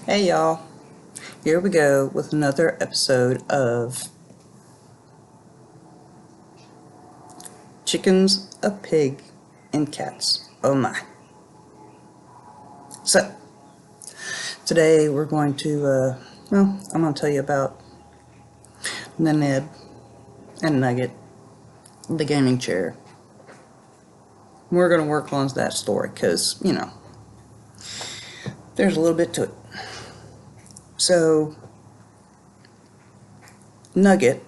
Hey y'all, here we go with another episode of Chickens, a Pig, and Cats. Oh my. So, today we're going to, I'm going to tell you about Ninib and Nugget, the gaming chair. We're going to work on that story because, there's a little bit to it. So, Nugget,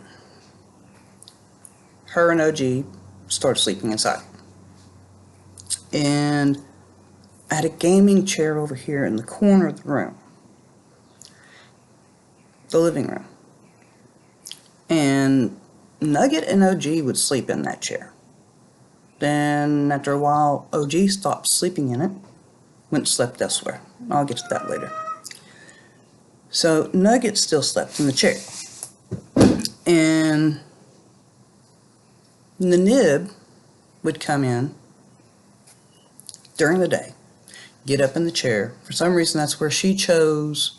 her and OG started sleeping inside. And I had a gaming chair over here in the corner of the room, the living room. And Nugget and OG would sleep in that chair. Then after a while, OG stopped sleeping in it, went and slept elsewhere. I'll get to that later. So Nugget still slept in the chair. And the Nib would come in during the day, get up in the chair. For some reason, that's where she chose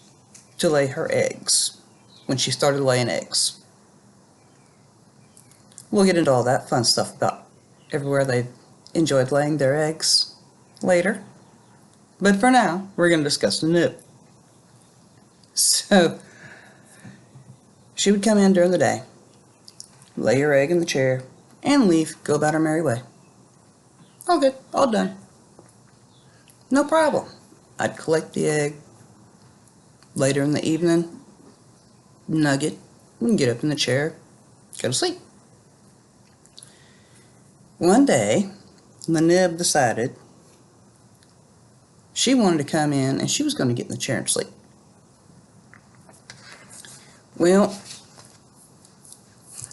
to lay her eggs, when she started laying eggs. We'll get into all that fun stuff about everywhere they enjoyed laying their eggs later. But for now, we're going to discuss the Nib. So, she would come in during the day, lay her egg in the chair, and leave, go about her merry way. All good, all done. No problem. I'd collect the egg. Later in the evening, Nugget would get up in the chair, go to sleep. One day, the Nib decided she wanted to come in and she was going to get in the chair and sleep. Well,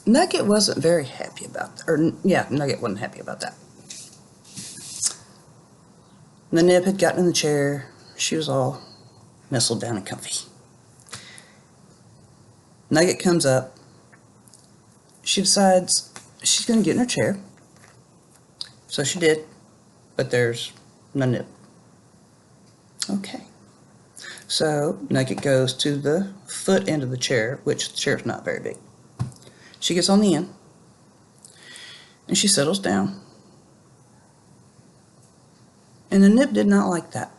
Nugget wasn't very happy about that. Nugget wasn't happy about that. The Nib had gotten in the chair. She was all nestled down and comfy. Nugget comes up. She decides she's going to get in her chair. So she did, but there's no Nib. Okay. So Nugget goes to the foot end of the chair, which the chair's not very big. She gets on the end, and she settles down. And the Nib did not like that.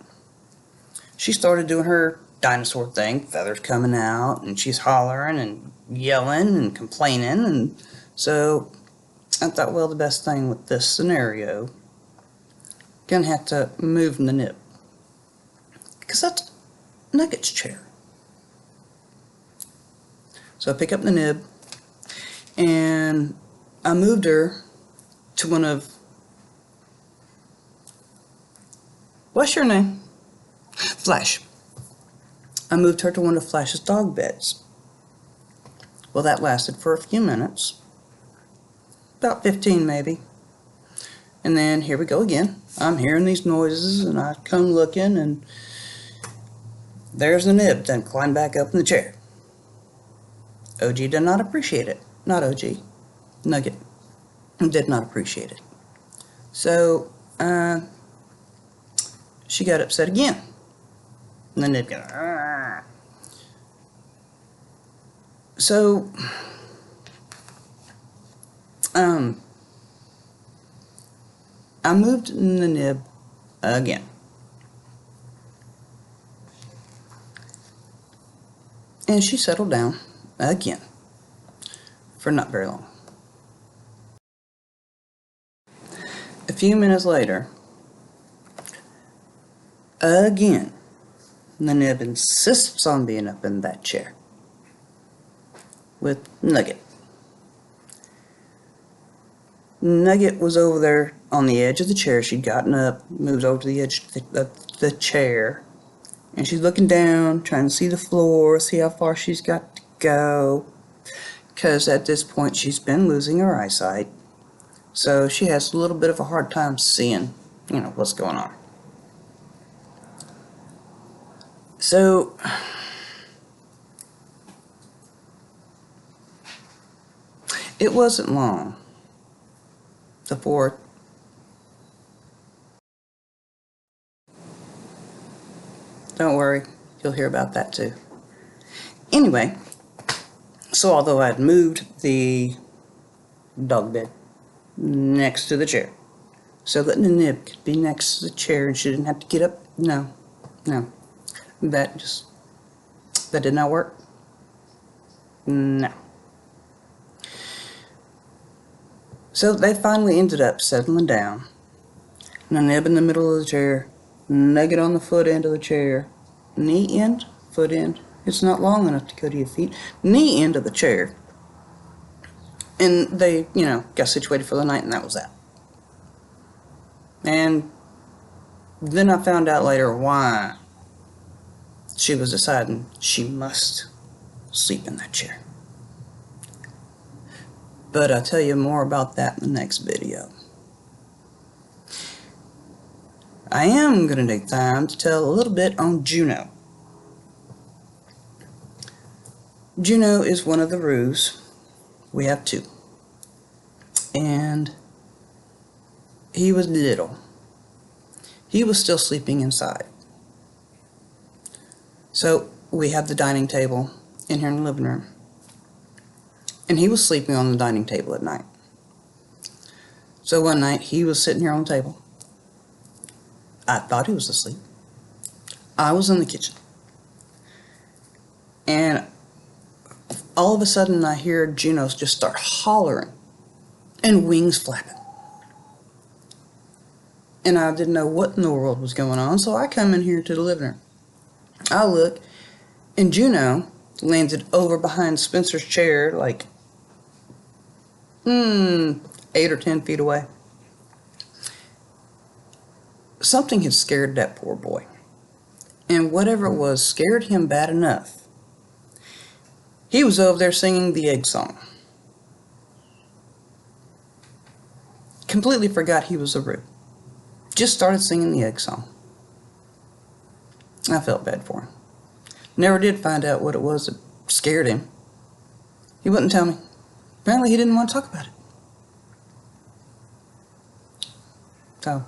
She started doing her dinosaur thing, feathers coming out, and she's hollering and yelling and complaining. And so I thought, well, the best thing with this scenario, gonna have to move the Nib, because that's Nugget's chair. So I pick up the Nib, and I moved her to one of, what's your name? Flash. I moved her to one of Flash's dog beds. Well, that lasted for a few minutes. About 15 maybe. And then here we go again. I'm hearing these noises and I come looking and there's the Nib then climb back up in the chair. OG did not appreciate it. Not OG. Nugget did not appreciate it. So, she got upset again. And the Nib goes, argh. So, I moved the Nib again. And she settled down again for not very long. A few minutes later, again, the Nib insists on being up in that chair with Nugget. Nugget was over there on the edge of the chair. She'd gotten up, moved over to the edge of the chair, and she's looking down, trying to see the floor, see how far she's got to go, because at this point she's been losing her eyesight, so she has a little bit of a hard time seeing, what's going on. So, it wasn't long before don't worry, You'll hear about that too. Anyway, so although I had moved the dog bed next to the chair so that Ninib could be next to the chair and she didn't have to get up, no, that did not work. No. So they finally ended up settling down. Ninib in the middle of the chair, Nugget on the foot end of the chair, knee end, foot end. It's not long enough to go to your feet. Knee end of the chair. And they, got situated for the night, and that was that. And then I found out later why she was deciding she must sleep in that chair. But I'll tell you more about that in the next video. I am going to take time to tell a little bit on Juno. Juno is one of the roos. We have two. And he was little. He was still sleeping inside. So we have the dining table in here in the living room. And he was sleeping on the dining table at night. So one night he was sitting here on the table. I thought he was asleep. I was in the kitchen. And all of a sudden I hear Juno just start hollering and wings flapping. And I didn't know what in the world was going on, so I come in here to the living room. I look, and Juno landed over behind Spencer's chair like 8 or 10 feet away. Something had scared that poor boy. And whatever it was scared him bad enough. He was over there singing the egg song. Completely forgot he was a roo. Just started singing the egg song. I felt bad for him. Never did find out what it was that scared him. He wouldn't tell me. Apparently he didn't want to talk about it. So,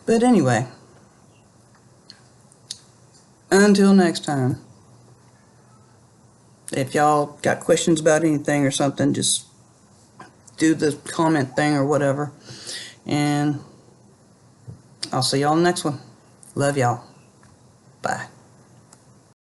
but anyway, until next time, if y'all got questions about anything or something, just do the comment thing or whatever, and I'll see y'all in the next one. Love y'all. Bye.